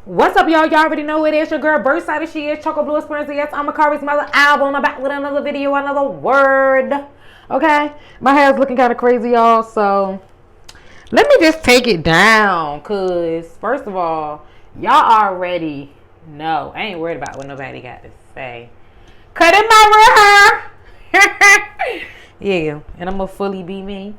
What's up, y'all? Y'all already know it is your girl, Birdside. She is Choco Blue Experience. Yes, I'm Akari's mother album. I'm back with another video, another word. Okay, my hair's looking kind of crazy, y'all. So let me just take it down, cause first of all, y'all already know I ain't worried about what nobody got to say. Cutting my real hair. Yeah, and I'm gonna fully be me.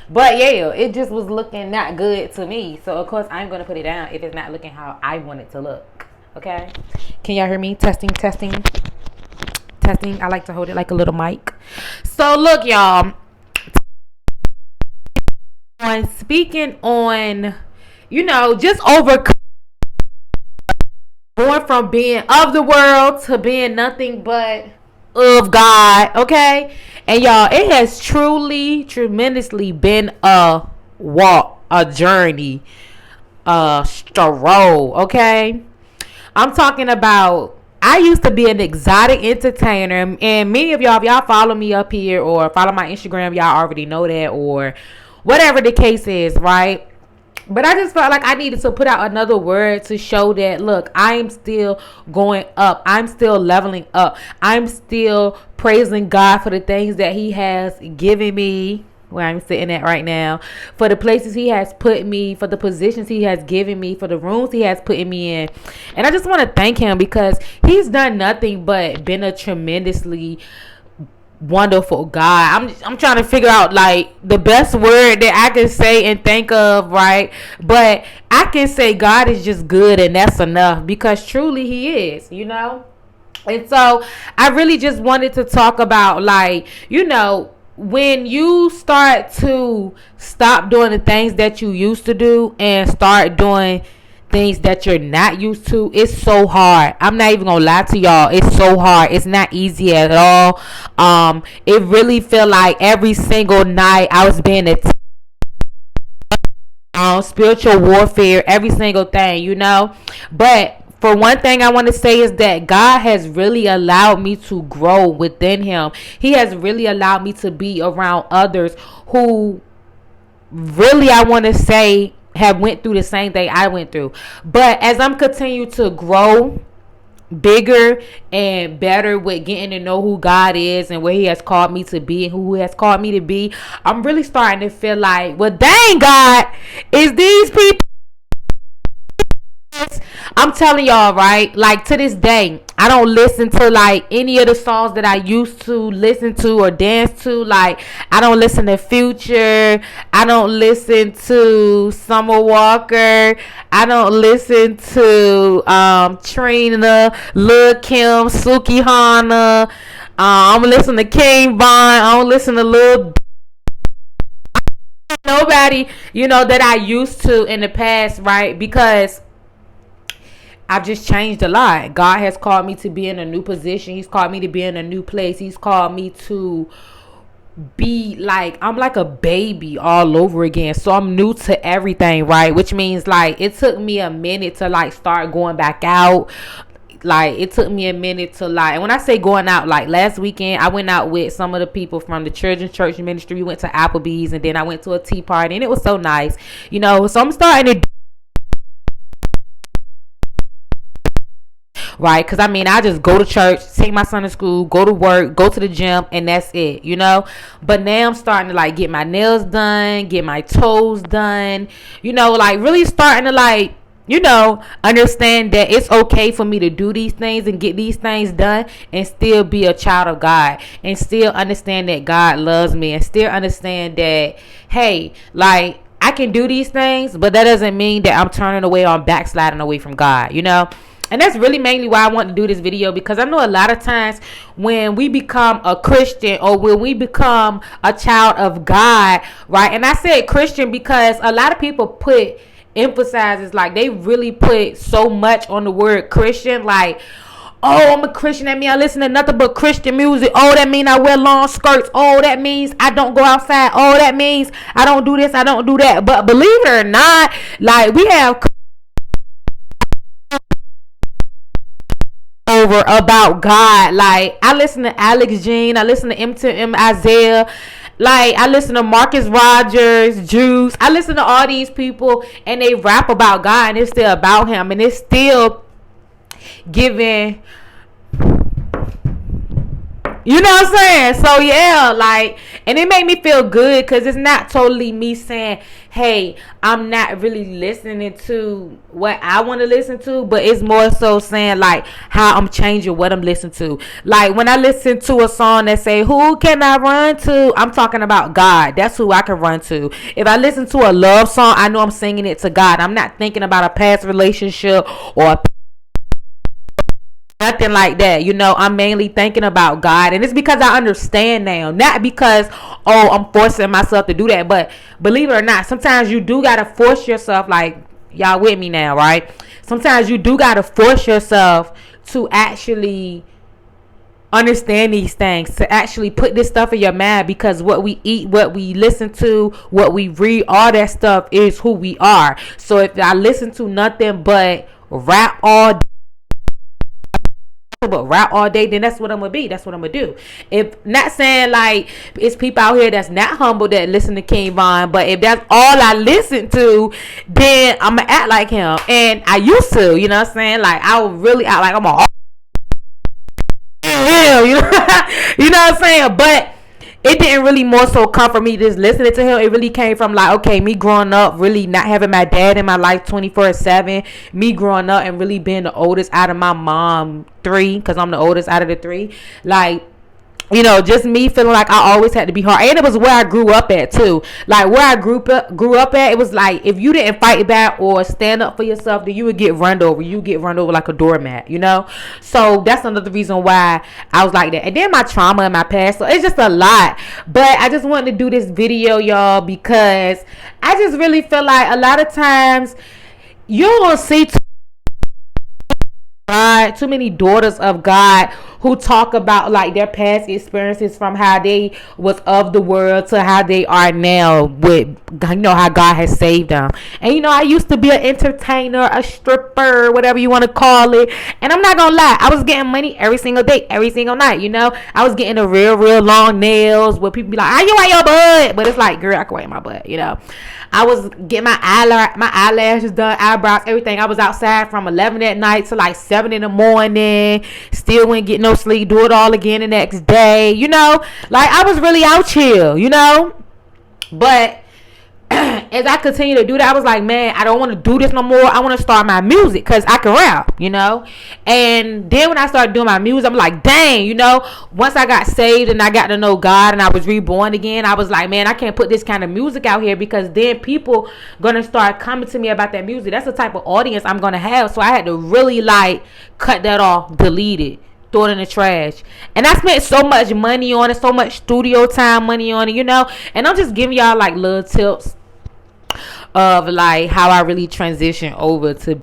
But yeah, it just was looking not good to me. So of course I'm gonna put it down if it's not looking how I want it to look. Okay. Can y'all hear me? Testing, testing, testing. I like to hold it like a little mic. So look, y'all. On speaking on, just over going from being of the world to being nothing but of God, okay? And y'all, it has truly, tremendously been a walk, a journey, a stroll, okay? I'm talking about, I used to be an exotic entertainer, and many of y'all, if y'all follow me up here or follow my Instagram, y'all already know that, or whatever the case is, right? But I just felt like I needed to put out another word to show that, look, I'm still going up. I'm still leveling up. I'm still praising God for the things that He has given me, where I'm sitting at right now, for the places He has put me, for the positions He has given me, for the rooms He has put me in. And I just want to thank Him because He's done nothing but been a tremendously wonderful God. I'm trying to figure out like the best word that I can say and think of, right? But I can say God is just good, and that's enough, because truly He is, And so I really just wanted to talk about, like, when you start to stop doing the things that you used to do and start doing things that you're not used to, it's so hard. I'm not even gonna lie to y'all, it's so hard. It's not easy at all. It really feel like every single night I was being attacked, spiritual warfare, every single thing, But for one thing I want to say is that God has really allowed me to grow within Him. He has really allowed me to be around others who really, I want to say, have went through the same thing I went through. But as I'm continuing to grow bigger and better with getting to know who God is and where He has called me to be and who He has called me to be, I'm really starting to feel like, well, dang, God, is these people, I'm telling y'all, right? Like, to this day, I don't listen to like any of the songs that I used to listen to or dance to. Like, I don't listen to Future. I don't listen to Summer Walker. I don't listen to Trina, Lil Kim, Suki Hana. I'm listening to King Von. I don't listen to Lil nobody, that I used to in the past, right? Because I've just changed a lot. God has called me to be in a new position. He's called me to be in a new place. He's called me to be like, I'm like a baby all over again. So I'm new to everything, right? Which means like it took me a minute to like start going back out. Like, it took me a minute to like, and when I say going out, like last weekend I went out with some of the people from the children's church ministry. We went to Applebee's, and then I went to a tea party, and it was so nice, so I'm starting to, right? Because I just go to church, take my son to school, go to work, go to the gym, and that's it, But now I'm starting to like get my nails done, get my toes done, like really starting to like, understand that it's okay for me to do these things and get these things done and still be a child of God, and still understand that God loves me, and still understand that, hey, like, I can do these things, but that doesn't mean that I'm turning away or I'm backsliding away from God, And that's really mainly why I want to do this video, because I know a lot of times when we become a Christian or when we become a child of God, right? And I said Christian because a lot of people emphasizes, like, they really put so much on the word Christian, like, oh, I'm a Christian, that means I listen to nothing but Christian music. Oh, that means I wear long skirts. Oh, that means I don't go outside. Oh, that means I don't do this, I don't do that. But believe it or not, like, we have over about God. Like, I listen to Alex Jean, I listen to M2M Isaiah, Like, I listen to Marcus Rogers, Juice. I listen to all these people, and they rap about God, and it's still about him, and it's still giving, you know what I'm saying? So yeah, like, and it made me feel good because it's not totally me saying, hey, I'm not really listening to what I want to listen to, but it's more so saying like how I'm changing what I'm listening to. Like, when I listen to a song that say, who can I run to? I'm talking about God. That's who I can run to. If I listen to a love song, I know I'm singing it to God. I'm not thinking about a past relationship or a nothing like that. You know, I'm mainly thinking about God, and it's because I understand now, not because, oh, I'm forcing myself to do that. But believe it or not, sometimes you do gotta force yourself. Like, y'all with me now, right? Sometimes you do gotta force yourself to actually understand these things, to actually put this stuff in your mind, because what we eat, what we listen to, what we read, all that stuff is who we are. So if I listen to nothing but rap all day, then that's what I'm gonna be. That's what I'm gonna do. If not saying like it's people out here that's not humble that listen to King Von, but if that's all I listen to, then I'm gonna act like him. And I used to, you know what I'm saying? Like, I would really act like I'm a real, you know, you know what I'm saying? But it didn't really more so come from me just listening to him. It really came from like, okay, me growing up, really not having my dad in my life 24/7. Me growing up and really being the oldest out of my mom three, because I'm the oldest out of the three. Like, you know, just me feeling like I always had to be hard. And it was where I grew up at too. Like, where I grew up at, it was like, if you didn't fight back or stand up for yourself, then you would get run over. You get run over like a doormat, you know? So that's another reason why I was like that. And then my trauma in my past. So it's just a lot. But I just wanted to do this video, y'all, because I just really feel like a lot of times you don't see God, too many daughters of God who talk about like their past experiences, from how they was of the world to how they are now with, you know, how God has saved them. And you know, I used to be an entertainer, a stripper, whatever you want to call it. And I'm not gonna lie, I was getting money every single day, every single night. You know, I was getting the real long nails where people be like, "How you wear your butt?" But it's like, girl, I can wear my butt. You know, I was getting my eyelashes done, eyebrows, everything. I was outside from 11 at night to like 7 in the morning. Still wouldn't get no sleep. Do it all again the next day. You know, like, I was really out here, you know. But as I continue to do that, I was like, man, I don't want to do this no more. I want to start my music because I can rap, you know. And then when I started doing my music, I'm like, dang, you know, once I got saved and I got to know God and I was reborn again, I was like, man, I can't put this kind of music out here, because then people gonna start coming to me about that music. That's the type of audience I'm gonna have. So I had to really like cut that off, delete it, throw it in the trash. And I spent so much money on it, so much studio time money on it, you know. And I'm just giving y'all like little tips of like how I really transition over to